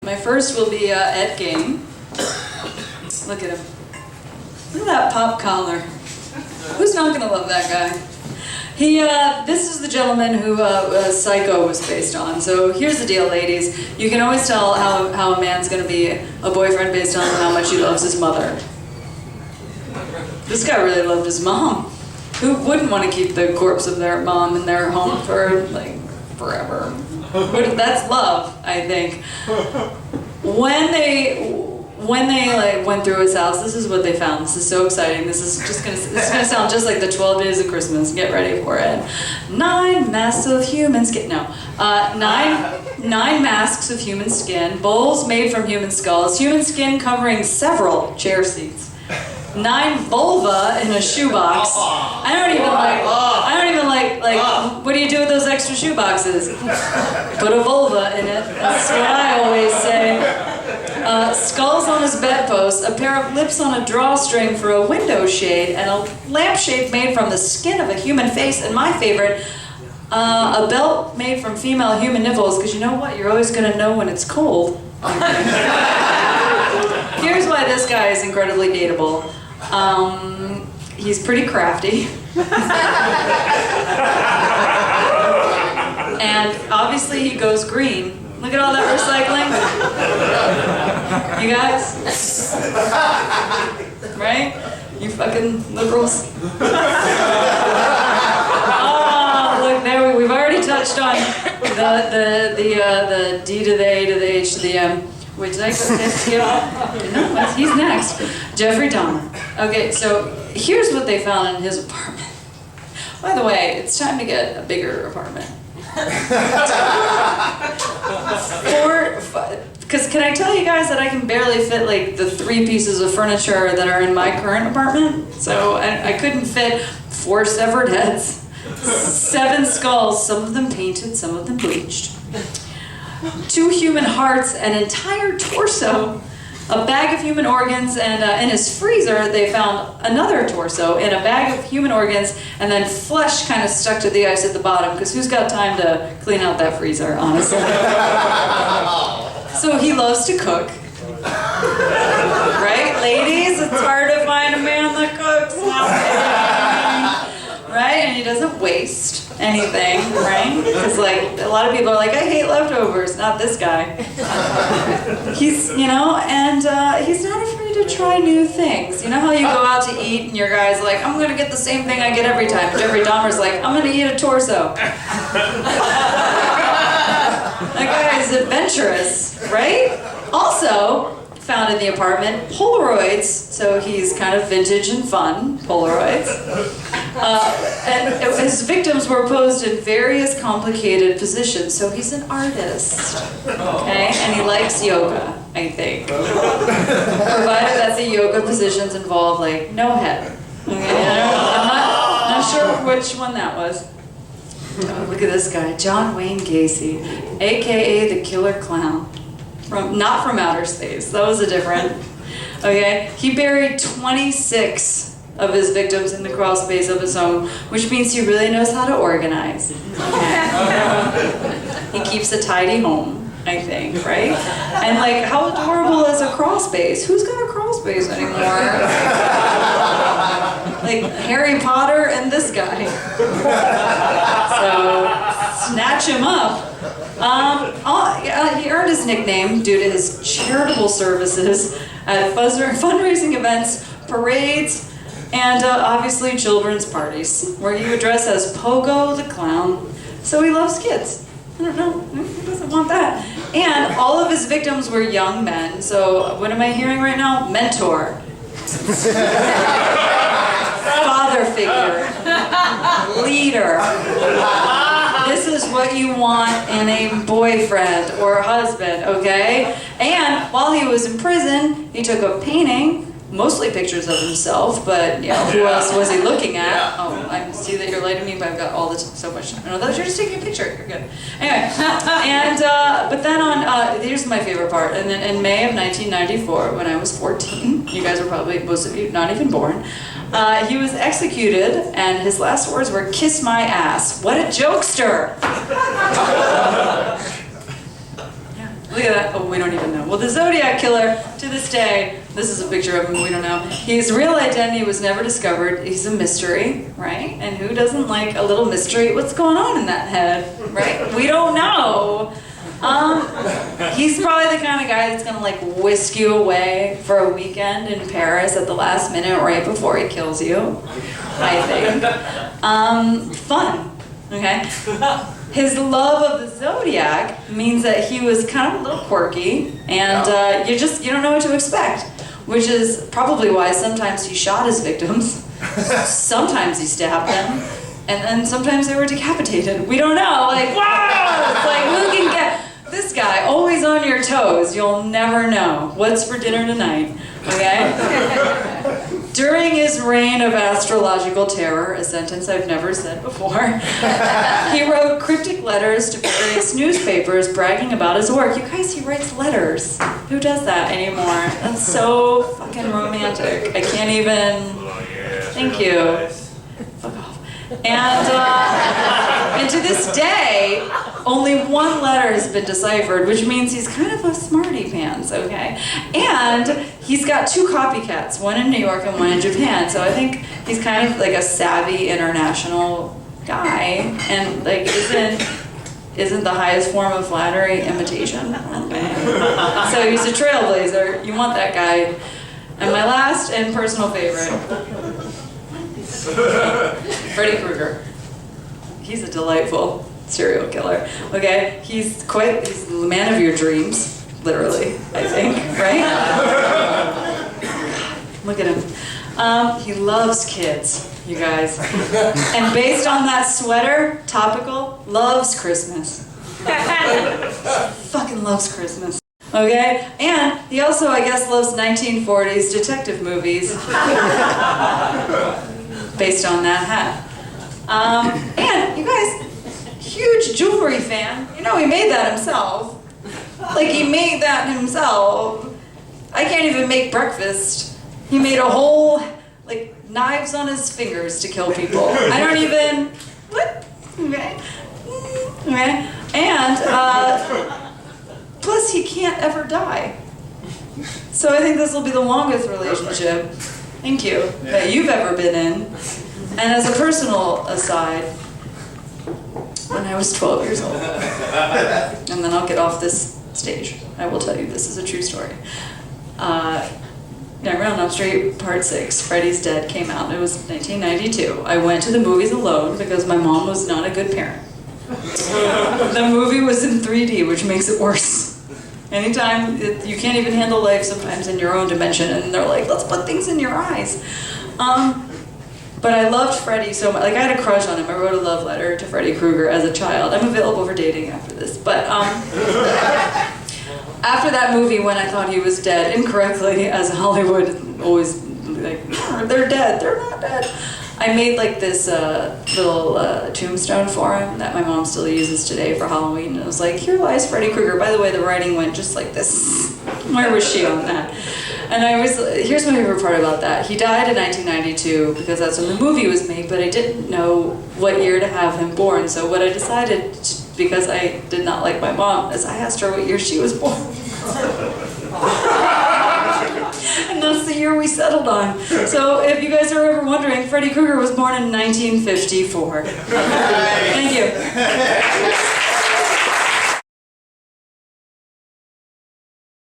My first will be Ed Gein. Look at him. Look at that pop collar. Who's not gonna love that guy? This is the gentleman who Psycho was based on. So here's the deal, ladies. You can always tell how a man's gonna be a boyfriend based on how much he loves his mother. This guy really loved his mom. Who wouldn't want to keep the corpse of their mom in their home for, like, forever? That's love, I think. When they like went through his house, this is what they found. This is so exciting. This is gonna sound just like the 12 Days of Christmas. Get ready for it. 9 masks of human skin. No, nine masks of human skin. Bowls made from human skulls. Human skin covering several chair seats. 9 vulva in a shoebox. I don't even like, what do you do with those extra shoeboxes? Put a vulva in it. That's what I always say. Skulls on his bedpost, a pair of lips on a drawstring for a window shade, and a lampshade made from the skin of a human face, and my favorite, a belt made from female human nipples, because you know what? You're always going to know when it's cold. Here's why this guy is incredibly dateable. He's pretty crafty. And obviously he goes green. Look at all that recycling. You guys? Right? You fucking liberals. Oh, look, there we've already touched on the D to the A to the H to the M. Which he's next. Jeffrey Dahmer. Okay, so here's what they found in his apartment. By the way, it's time to get a bigger apartment. Because can I tell you guys that I can barely fit like the 3 pieces of furniture that are in my current apartment? So I couldn't fit 4 severed heads, 7 skulls, some of them painted, some of them bleached. 2 human hearts, an entire torso, a bag of human organs, and in his freezer they found another torso and a bag of human organs, and then flesh kind of stuck to the ice at the bottom, because who's got time to clean out that freezer, honestly? So he loves to cook. Right, ladies? It's hard to find a man that cooks. Right? And he doesn't waste anything, right? Because like a lot of people are like, I hate leftovers. Not this guy. He's, you know, and he's not afraid to try new things. You know how you go out to eat and your guy's like, I'm gonna get the same thing I get every time. Jeffrey Dahmer's like, I'm gonna eat a torso. That guy is adventurous, right? Also, found in the apartment, Polaroids, so he's kind of vintage and fun, Polaroids. And his victims were posed in various complicated positions, so he's an artist, okay? And he likes yoga, I think. Provided that the yoga positions involve, like, no head. Okay? I'm not sure which one that was. Oh, look at this guy, John Wayne Gacy, a.k.a. the Killer Clown. Not from outer space, that was a different. Okay, he buried 26 of his victims in the crawl space of his home, which means he really knows how to organize. Okay. He keeps a tidy home, I think, right? And like, how adorable is a crawl space? Who's got a crawl space anymore? Like Harry Potter and this guy. So, snatch him up. He earned his nickname due to his charitable services at fundraising events, parades, and obviously children's parties, where he would dress as Pogo the Clown. So he loves kids. I don't know, who doesn't want that? And all of his victims were young men. So what am I hearing right now? Mentor. Father figure. Leader. This is what you want in a boyfriend or husband, okay? And while he was in prison, he took a painting, mostly pictures of himself, but you know, who else was he looking at? Oh, I see that you're lighting me, but I've got all this so much time. No, you're just taking a picture. You're good. Anyway, and but then here's my favorite part. And then in May of 1994, when I was 14, you guys were probably, most of you, not even born. He was executed, and his last words were, "Kiss my ass." What a jokester! Yeah, look at at that. Oh, we don't even know. Well, the Zodiac Killer, to this day, this is a picture of him, we don't know. His real identity was never discovered. He's a mystery, right? And who doesn't like a little mystery? What's going on in that head, right? We don't know. He's probably the kind of guy that's gonna like whisk you away for a weekend in Paris at the last minute right before he kills you, I think. Fun, okay? His love of the Zodiac means that he was kind of a little quirky, and you don't know what to expect, which is probably why sometimes he shot his victims, sometimes he stabbed them, and then sometimes they were decapitated. We don't know, like, wow! It's like, who can get... This guy, always on your toes, you'll never know. What's for dinner tonight, okay? During his reign of astrological terror, a sentence I've never said before, he wrote cryptic letters to various newspapers bragging about his work. You guys, he writes letters. Who does that anymore? That's so fucking romantic. I can't even... Thank you. Fuck off. And to this day, only one letter has been deciphered, which means he's kind of a smarty pants, okay? And he's got 2 copycats, one in New York and one in Japan, so I think he's kind of like a savvy international guy, and like isn't the highest form of flattery imitation? Okay. So he's a trailblazer. You want that guy. And my last and personal favorite, Freddy Krueger. He's a delightful serial killer. Okay, he's the man of your dreams, literally, I think, right? Look at him. He loves kids, you guys. And based on that sweater, topical, loves Christmas. Fucking loves Christmas. Okay? And he also, I guess, loves 1940s detective movies. Based on that hat. And, you guys, huge jewelry fan. You know, he made that himself. Like, he made that himself. I can't even make breakfast. He made a whole, like, knives on his fingers to kill people. I don't even, what? Okay. Okay. And, plus he can't ever die. So I think this will be the longest relationship, thank you, that you've ever been in. And as a personal aside, when I was 12 years old, and then I'll get off this stage, I will tell you this is a true story. Nightmare on Elm Street Part 6, Freddy's Dead came out. It was 1992. I went to the movies alone because my mom was not a good parent. The movie was in 3D, which makes it worse. Anytime, you can't even handle life sometimes in your own dimension, and they're like, let's put things in your eyes. But I loved Freddy so much. Like, I had a crush on him. I wrote a love letter to Freddy Krueger as a child. I'm available for dating after this. But after that movie, when I thought he was dead, incorrectly, as Hollywood always, like, they're dead, they're not dead. I made like this little tombstone for him that my mom still uses today for Halloween. And it was like, here lies Freddy Krueger. By the way, the writing went just like this. Where was she on that? And here's my favorite part about that. He died in 1992 because that's when the movie was made, but I didn't know what year to have him born. So what I decided, because I did not like my mom, is I asked her what year she was born. And that's the year we settled on. So if you guys are ever wondering, Freddy Krueger was born in 1954. Thank you.